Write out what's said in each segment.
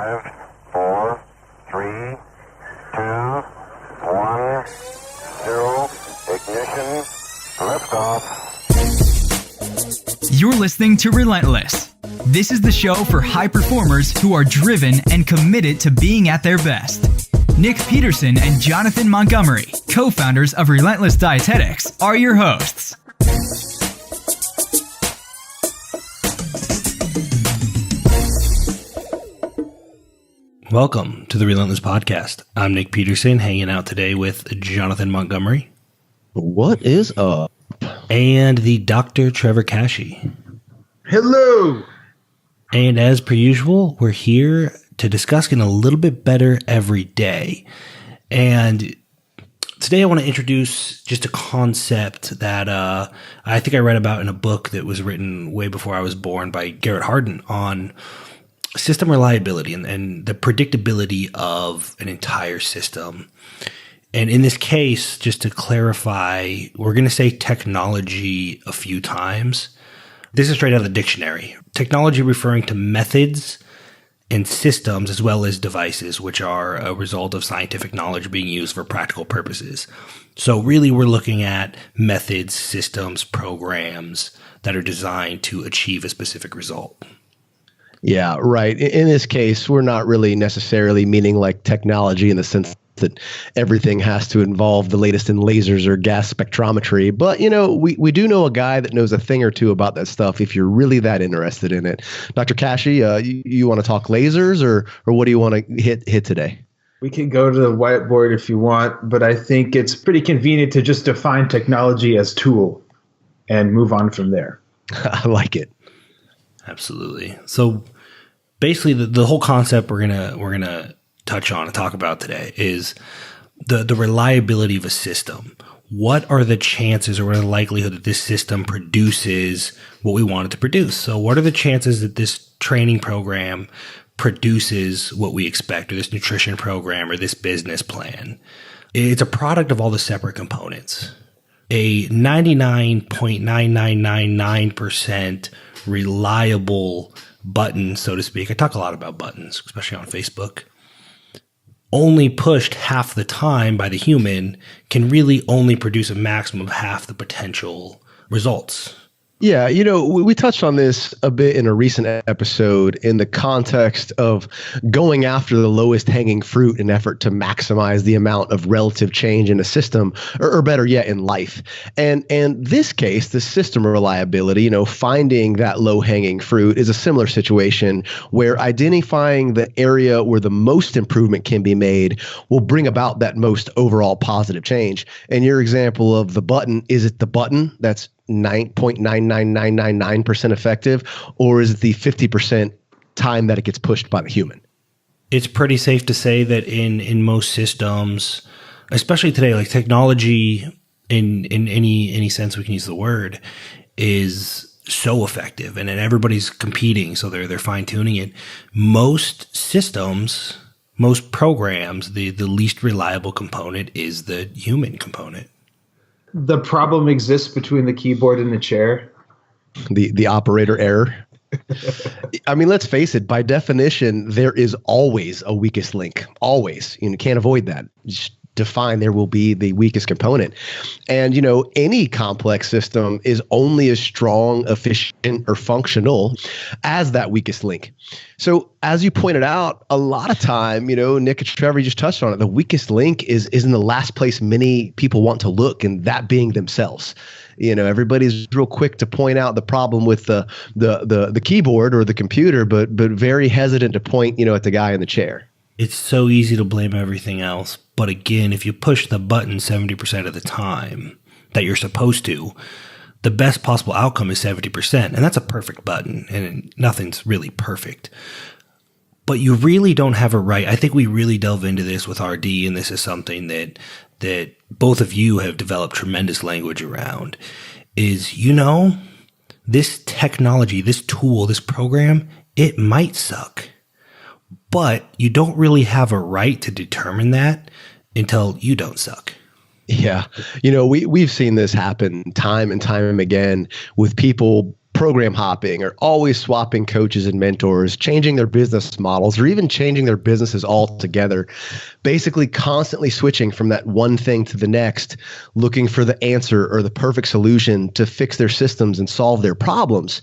5, 4, 3, 2, 1, 0, ignition, liftoff. You're listening to Relentless. This is the show for high performers who are driven and committed to being at their best. Nick Peterson and Jonathan Montgomery, co-founders of Relentless Dietetics, are your hosts. Welcome to the Relentless Podcast. I'm Nick Peterson, hanging out today with Jonathan Montgomery. What is up? And the Dr. Trevor Cashy. Hello. And as per usual, we're here to discuss getting a little bit better every day. And today I want to introduce just a concept that I think I read about in a book that was written way before I was born by Garrett Hardin on system reliability and the predictability of an entire system. And in this case, just to clarify, we're going to say technology a few times. This is straight out of the dictionary. Technology referring to methods and systems as well as devices, which are a result of scientific knowledge being used for practical purposes. So really, we're looking at methods, systems, programs that are designed to achieve a specific result. Yeah, right. In this case, we're not really necessarily meaning like technology in the sense that everything has to involve the latest in lasers or gas spectrometry. But, you know, we do know a guy that knows a thing or two about that stuff if you're really that interested in it. Dr. Cashy, you want to talk lasers or what do you want to hit today? We can go to the whiteboard if you want, but I think it's pretty convenient to just define technology as tool and move on from there. I like it. Absolutely. So basically the whole concept we're gonna touch on and talk about today is the reliability of a system. What are the chances or what are the likelihood that this system produces what we want it to produce? So what are the chances that this training program produces what we expect, or this nutrition program or this business plan? It's a product of all the separate components. A 99.9999% reliable button, so to speak. I talk a lot about buttons, especially on Facebook. Only pushed half the time by the human can really only produce a maximum of half the potential results. Yeah, you know, we touched on this a bit in a recent episode in the context of going after the lowest hanging fruit in effort to maximize the amount of relative change in a system, or better yet, in life. And this case, the system reliability, you know, finding that low hanging fruit is a similar situation where identifying the area where the most improvement can be made will bring about that most overall positive change. And your example of the button, is it the button that's 9.99999% effective, or is it the 50% time that it gets pushed by the human? It's pretty safe to say that in most systems, especially today, like technology in any sense we can use the word, is so effective, and then everybody's competing, so they're fine tuning it. Most systems, most programs, the least reliable component is the human component. The problem exists between the keyboard and the chair. The operator error. I mean, let's face it, by definition, there is always a weakest link. Always. You can't avoid that. Just define there will be the weakest component. And, you know, any complex system is only as strong, efficient, or functional as that weakest link. So as you pointed out, a lot of time, you know, Nick and Trevor just touched on it, the weakest link is in the last place many people want to look, and that being themselves. You know, everybody's real quick to point out the problem with the keyboard or the computer, but very hesitant to point, you know, at the guy in the chair. It's so easy to blame everything else. But again, if you push the button 70% of the time that you're supposed to, the best possible outcome is 70%. And that's a perfect button, and nothing's really perfect. But you really don't have a right. I think we really delve into this with RD, and this is something that both of you have developed tremendous language around, is, you know, this technology, this tool, this program, it might suck. But you don't really have a right to determine that until you don't suck. Yeah. You know, we've seen this happen time and time again with people program hopping or always swapping coaches and mentors, changing their business models, or even changing their businesses altogether, basically constantly switching from that one thing to the next, looking for the answer or the perfect solution to fix their systems and solve their problems.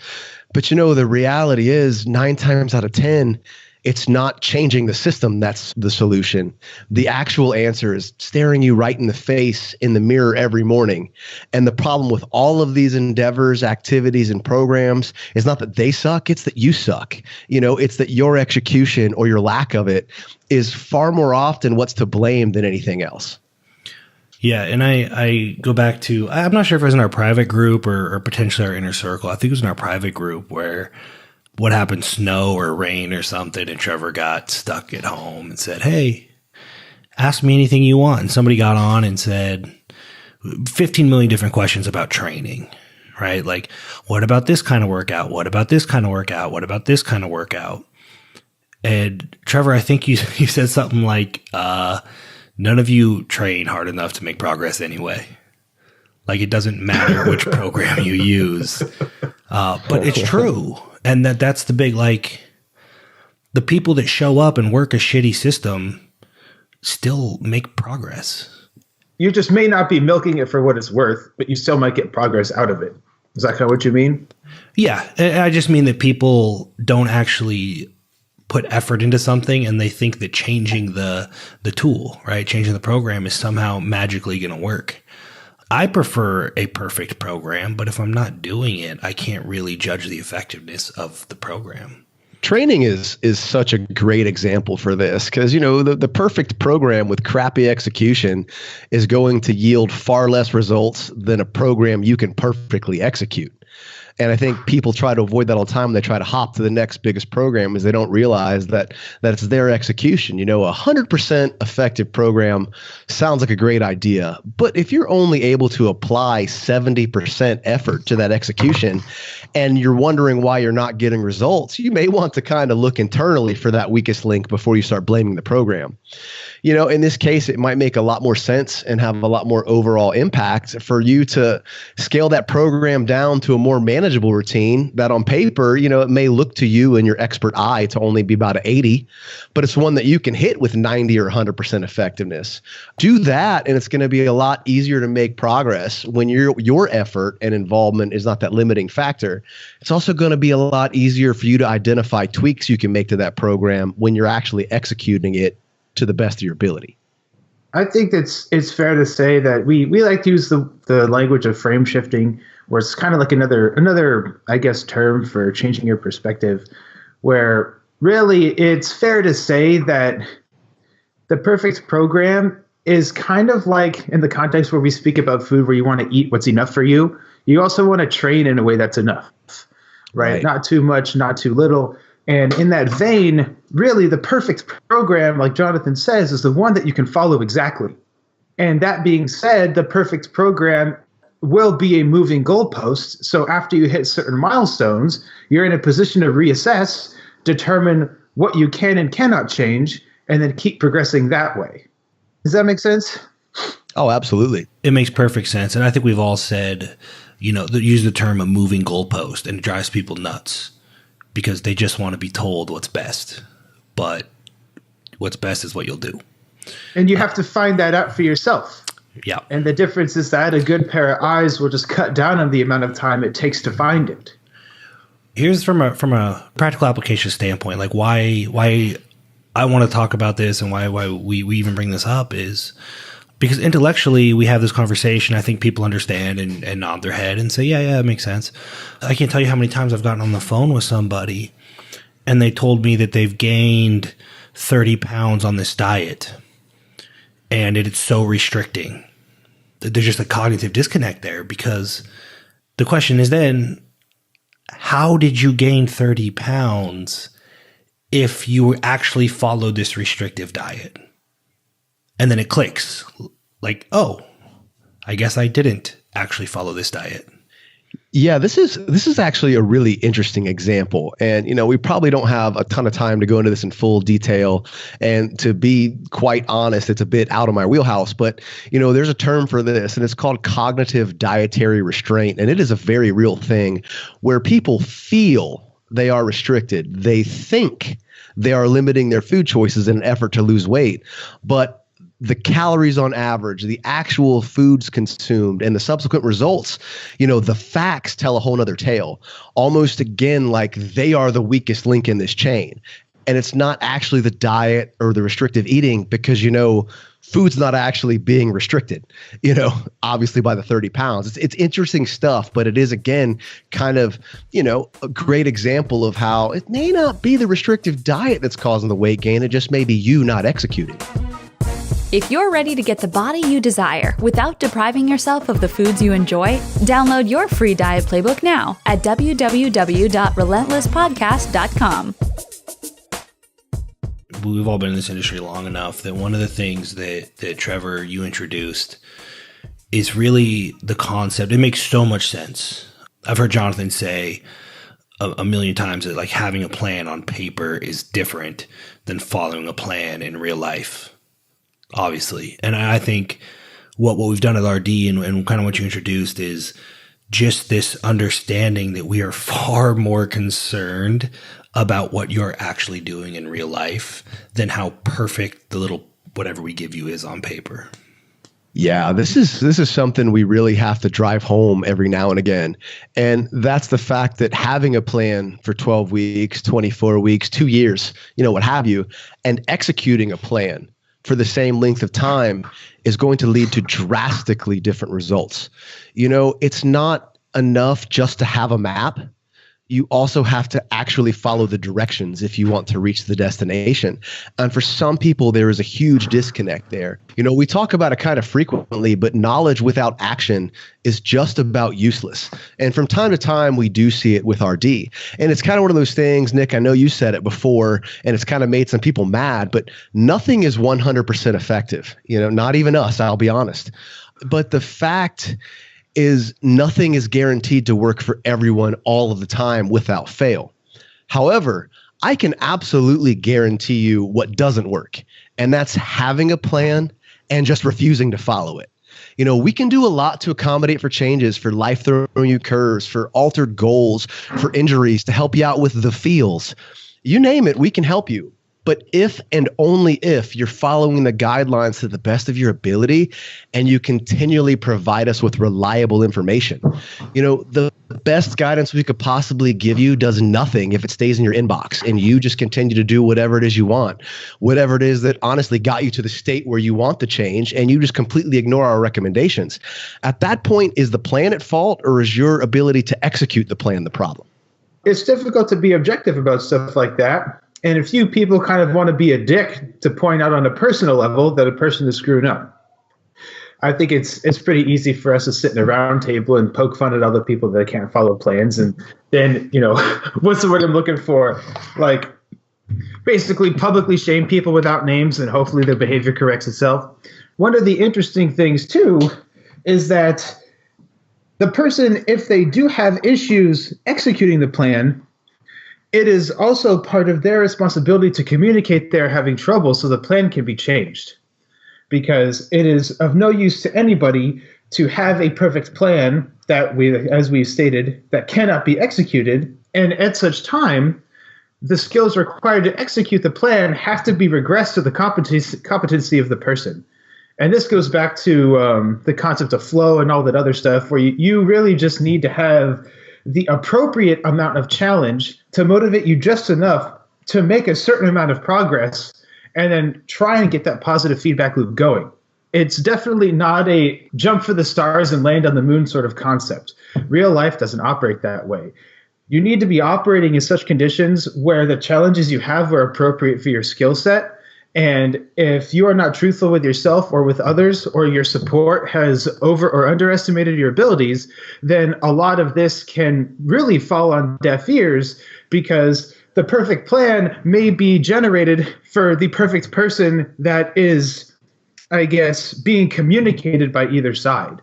But the reality is 9 times out of 10, it's not changing the system that's the solution. The actual answer is staring you right in the face in the mirror every morning. And the problem with all of these endeavors, activities, and programs is not that they suck, it's that you suck. It's that your execution or your lack of it is far more often what's to blame than anything else. Yeah, and I go back to, I'm not sure if it was in our private group or potentially our inner circle. I think it was in our private group where what happened, snow or rain or something, and Trevor got stuck at home and said, hey, ask me anything you want. And somebody got on and said 15 million different questions about training, right? Like, what about this kind of workout? What about this kind of workout? What about this kind of workout? And Trevor, I think you said something like, none of you train hard enough to make progress anyway. Like, it doesn't matter which program you use. But it's true. And that's the big, like, the people that show up and work a shitty system still make progress. You just may not be milking it for what it's worth, but you still might get progress out of it. Is that kind of what you mean? Yeah. I just mean that people don't actually put effort into something and they think that changing the tool, right, changing the program is somehow magically going to work. I prefer a perfect program, but if I'm not doing it, I can't really judge the effectiveness of the program. Training is such a great example for this because, the perfect program with crappy execution is going to yield far less results than a program you can perfectly execute. And I think people try to avoid that all the time when they try to hop to the next biggest program is they don't realize that it's their execution. 100% effective program sounds like a great idea. But if you're only able to apply 70% effort to that execution and you're wondering why you're not getting results, you may want to kind of look internally for that weakest link before you start blaming the program. In this case, it might make a lot more sense and have a lot more overall impact for you to scale that program down to a more manageable routine that on paper, it may look to you and your expert eye to only be about an 80, but it's one that you can hit with 90 or 100% effectiveness. Do that, and it's going to be a lot easier to make progress when your effort and involvement is not that limiting factor. It's also going to be a lot easier for you to identify tweaks you can make to that program when you're actually executing it to the best of your ability. I think it's fair to say that we like to use the language of frame shifting, where it's kind of like another I guess term for changing your perspective, where really it's fair to say that the perfect program is kind of like in the context where we speak about food, where you want to eat what's enough for you. You also want to train in a way that's enough, right? Not too much, not too little. And in that vein, really the perfect program, like Jonathan says, is the one that you can follow exactly. And that being said, the perfect program will be a moving goalpost. So after you hit certain milestones, you're in a position to reassess, determine what you can and cannot change, and then keep progressing that way. Does that make sense? Oh, absolutely. It makes perfect sense. And I think we've all said, use the term a moving goalpost, and it drives people nuts. Because they just want to be told what's best. But what's best is what you'll do. And you have to find that out for yourself. Yeah. And the difference is that a good pair of eyes will just cut down on the amount of time it takes to find it. Here's from a practical application standpoint, like why I want to talk about this and why we even bring this up is because intellectually we have this conversation. I think people understand and nod their head and say, yeah, it makes sense. I can't tell you how many times I've gotten on the phone with somebody and they told me that they've gained 30 pounds on this diet and it's so restricting. There's just a cognitive disconnect there because the question is then, how did you gain 30 pounds if you actually followed this restrictive diet? And then it clicks like, oh, I guess I didn't actually follow this diet. Yeah, this is actually a really interesting example. And, we probably don't have a ton of time to go into this in full detail. And to be quite honest, it's a bit out of my wheelhouse. But, there's a term for this, and it's called cognitive dietary restraint. And it is a very real thing where people feel they are restricted. They think they are limiting their food choices in an effort to lose weight. But the calories on average, the actual foods consumed, and the subsequent results, the facts tell a whole nother tale. Almost again, like they are the weakest link in this chain. And it's not actually the diet or the restrictive eating because, food's not actually being restricted, obviously by the 30 pounds. It's interesting stuff, but it is, again, kind of, a great example of how it may not be the restrictive diet that's causing the weight gain. It just may be you not executing. If you're ready to get the body you desire without depriving yourself of the foods you enjoy, download your free diet playbook now at www.relentlesspodcast.com. We've all been in this industry long enough that one of the things that Trevor, you introduced is really the concept. It makes so much sense. I've heard Jonathan say a million times that like having a plan on paper is different than following a plan in real life. Obviously. And I think what we've done at RD and kind of what you introduced is just this understanding that we are far more concerned about what you're actually doing in real life than how perfect the little whatever we give you is on paper. Yeah, this is something we really have to drive home every now and again. And that's the fact that having a plan for 12 weeks, 24 weeks, 2 years, what have you, and executing a plan for the same length of time is going to lead to drastically different results. It's not enough just to have a map. You also have to actually follow the directions if you want to reach the destination. And for some people, there is a huge disconnect there. We talk about it kind of frequently, but knowledge without action is just about useless. And from time to time, we do see it with RD. And it's kind of one of those things, Nick, I know you said it before, and it's kind of made some people mad, but nothing is 100% effective. Not even us, I'll be honest. But the fact is nothing is guaranteed to work for everyone all of the time without fail. However, I can absolutely guarantee you what doesn't work, and that's having a plan and just refusing to follow it. We can do a lot to accommodate for changes, for life throwing you curves, for altered goals, for injuries, to help you out with the feels. You name it, we can help you. But if and only if you're following the guidelines to the best of your ability and you continually provide us with reliable information. The best guidance we could possibly give you does nothing if it stays in your inbox and you just continue to do whatever it is you want, whatever it is that honestly got you to the state where you want the change, and you just completely ignore our recommendations. At that point, is the plan at fault, or is your ability to execute the plan the problem? It's difficult to be objective about stuff like that. And a few people kind of want to be a dick to point out on a personal level that a person is screwing up. I think it's pretty easy for us to sit in a round table and poke fun at other people that can't follow plans. And then, what's the word I'm looking for? Like, basically publicly shame people without names, and hopefully their behavior corrects itself. One of the interesting things, too, is that the person, if they do have issues executing the plan, it is also part of their responsibility to communicate they're having trouble so the plan can be changed. Because it is of no use to anybody to have a perfect plan that as we've stated, that cannot be executed. And at such time, the skills required to execute the plan have to be regressed to the competency of the person. And this goes back to the concept of flow and all that other stuff, where you really just need to have the appropriate amount of challenge to motivate you just enough to make a certain amount of progress, and then try and get that positive feedback loop going. It's definitely not a jump for the stars and land on the moon sort of concept. Real life doesn't operate that way. You need to be operating in such conditions where the challenges you have are appropriate for your skill set. And if you are not truthful with yourself or with others, or your support has over or underestimated your abilities, then a lot of this can really fall on deaf ears, because the perfect plan may be generated for the perfect person that is, I guess, being communicated by either side.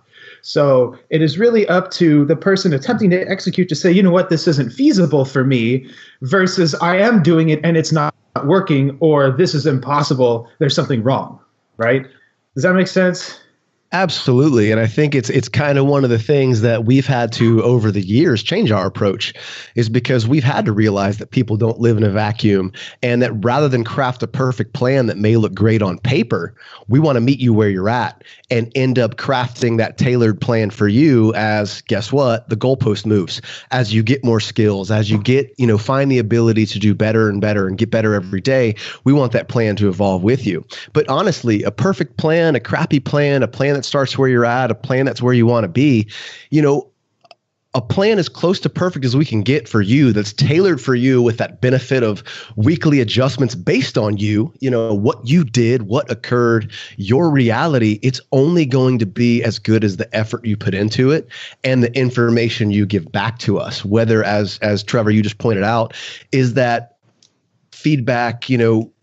So it is really up to the person attempting to execute to say, you know what, this isn't feasible for me, versus I am doing it and it's not working, or this is impossible, there's something wrong, right? Does that make sense? Absolutely. And I think it's kind of one of the things that we've had to, over the years, change our approach, is because we've had to realize that people don't live in a vacuum, and that rather than craft a perfect plan that may look great on paper, we want to meet you where you're at and end up crafting that tailored plan for you as, guess what, the goalpost moves. As you get more skills, as you get, find the ability to do better and better and get better every day, we want that plan to evolve with you. But honestly, a perfect plan, a crappy plan, a plan that starts where you're at, a plan that's where you want to be, a plan as close to perfect as we can get for you, that's tailored for you with that benefit of weekly adjustments based on you, what you did, what occurred, your reality. It's only going to be as good as the effort you put into it and the information you give back to us, whether, as Trevor, you just pointed out, is that feedback,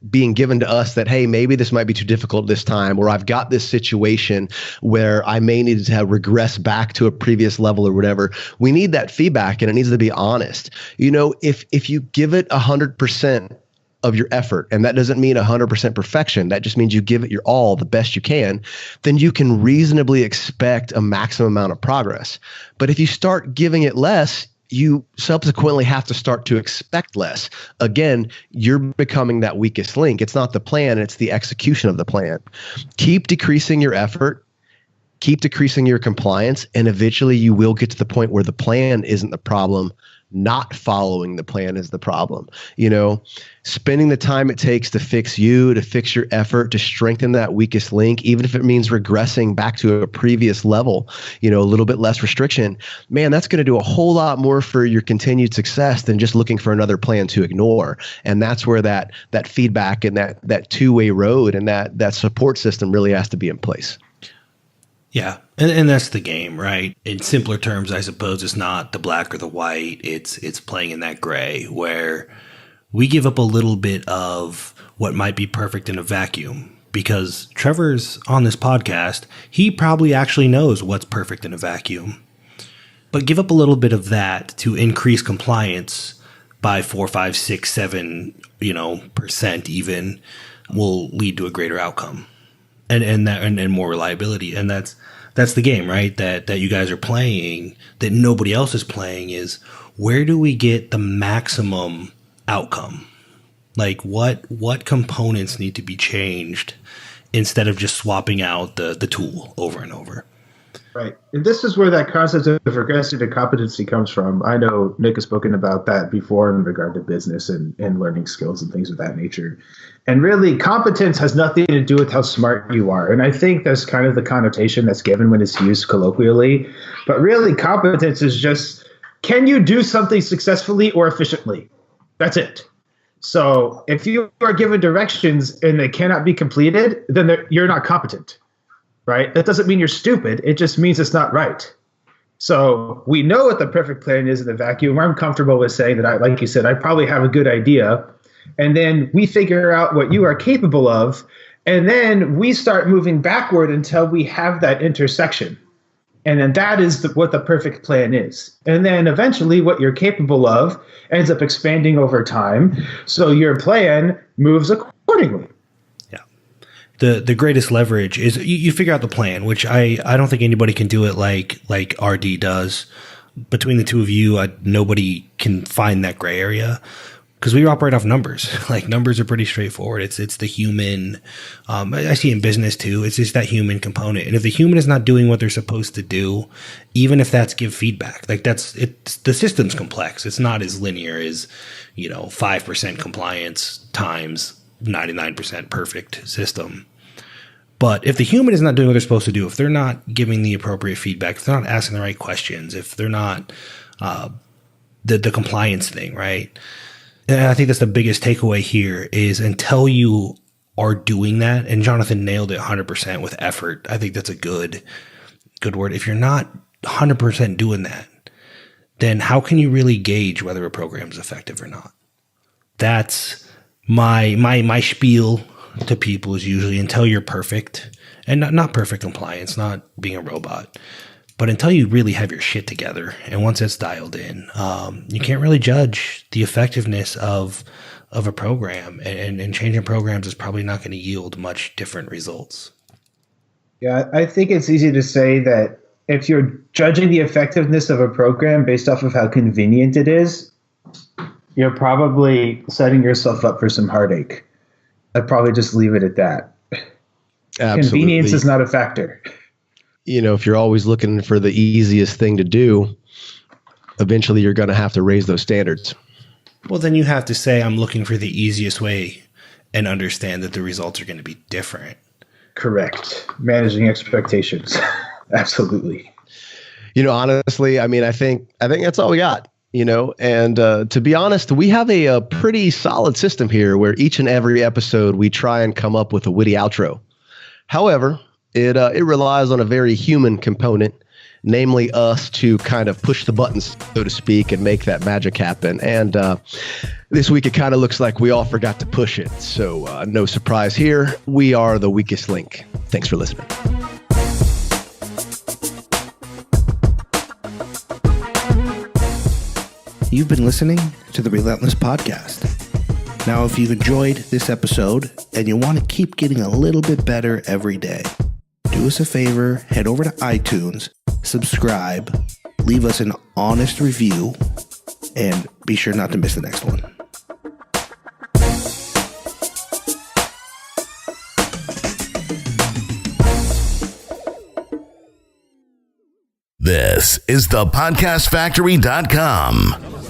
being given to us that, hey, maybe this might be too difficult this time, or I've got this situation where I may need to regress back to a previous level or whatever. We need that feedback, and it needs to be honest. If you give it 100% of your effort, and that doesn't mean 100% perfection, that just means you give it your all, the best you can, then you can reasonably expect a maximum amount of progress. But if you start giving it less, you subsequently have to start to expect less. Again, you're becoming that weakest link. It's not the plan, it's the execution of the plan. Keep decreasing your effort, keep decreasing your compliance, and eventually you will get to the point where the plan isn't the problem. Not following the plan is the problem. Spending the time it takes to fix you, to fix your effort, to strengthen that weakest link, even if it means regressing back to a previous level, a little bit less restriction, man, that's going to do a whole lot more for your continued success than just looking for another plan to ignore. And that's where that feedback and that two-way road and that support system really has to be in place. Yeah. And that's the game, right? In simpler terms, I suppose it's not the black or the white. It's playing in that gray where we give up a little bit of what might be perfect in a vacuum, because Trevor's on this podcast. He probably actually knows what's perfect in a vacuum, but give up a little bit of that to increase compliance by 4, 5, 6, 7%, even, will lead to a greater outcome and more reliability. And that's the game, right? That you guys are playing, that nobody else is playing, is where do we get the maximum outcome? Like what components need to be changed instead of just swapping out the tool over and over? Right. And this is where that concept of regressing to competency comes from. I know Nick has spoken about that before in regard to business and learning skills and things of that nature. And really, competence has nothing to do with how smart you are. And I think that's kind of the connotation that's given when it's used colloquially. But really, competence is just, can you do something successfully or efficiently? That's it. So if you are given directions and they cannot be completed, then you're not competent. Right? That doesn't mean you're stupid. It just means it's not right. So we know what the perfect plan is in the vacuum. I'm comfortable with saying that, like you said, I probably have a good idea. And then we figure out what you are capable of. And then we start moving backward until we have that intersection. And then that is what the perfect plan is. And then eventually what you're capable of ends up expanding over time. So your plan moves accordingly. The greatest leverage is you figure out the plan, which I don't think anybody can do it like RD does. Between the two of you, nobody can find that gray area because we operate off numbers. Like, numbers are pretty straightforward. It's the human. I see in business too. It's just that human component. And if the human is not doing what they're supposed to do, even if that's give feedback, like the system's complex. It's not as linear as 5% compliance times 99% perfect system. But if the human is not doing what they're supposed to do, if they're not giving the appropriate feedback, if they're not asking the right questions, if they're not the compliance thing, right? And I think that's the biggest takeaway here is until you are doing that, and Jonathan nailed it 100% with effort. I think that's a good word. If you're not 100% doing that, then how can you really gauge whether a program is effective or not? That's my spiel to people is usually until you're perfect, and not perfect compliance, not being a robot, But until you really have your shit together, and once it's dialed in, you can't really judge the effectiveness of a program. And changing programs is probably not going to yield much different results. Yeah, I think it's easy to say that if you're judging the effectiveness of a program based off of how convenient it is, you're probably setting yourself up for some heartache. I'd probably just leave it at that. Absolutely. Convenience is not a factor. If you're always looking for the easiest thing to do, eventually you're going to have to raise those standards. Well, then you have to say, I'm looking for the easiest way and understand that the results are going to be different. Correct. Managing expectations. Absolutely. Honestly, I think that's all we got, and to be honest, we have a pretty solid system here where each and every episode we try and come up with a witty outro. However, it relies on a very human component, namely us to kind of push the buttons, so to speak, and make that magic happen. And this week it kind of looks like we all forgot to push it. So no surprise here. We are the weakest link. Thanks for listening. You've been listening to the Relentless Podcast. Now, if you've enjoyed this episode and you want to keep getting a little bit better every day, do us a favor, head over to iTunes, subscribe, leave us an honest review, and be sure not to miss the next one. This is thepodcastfactory.com.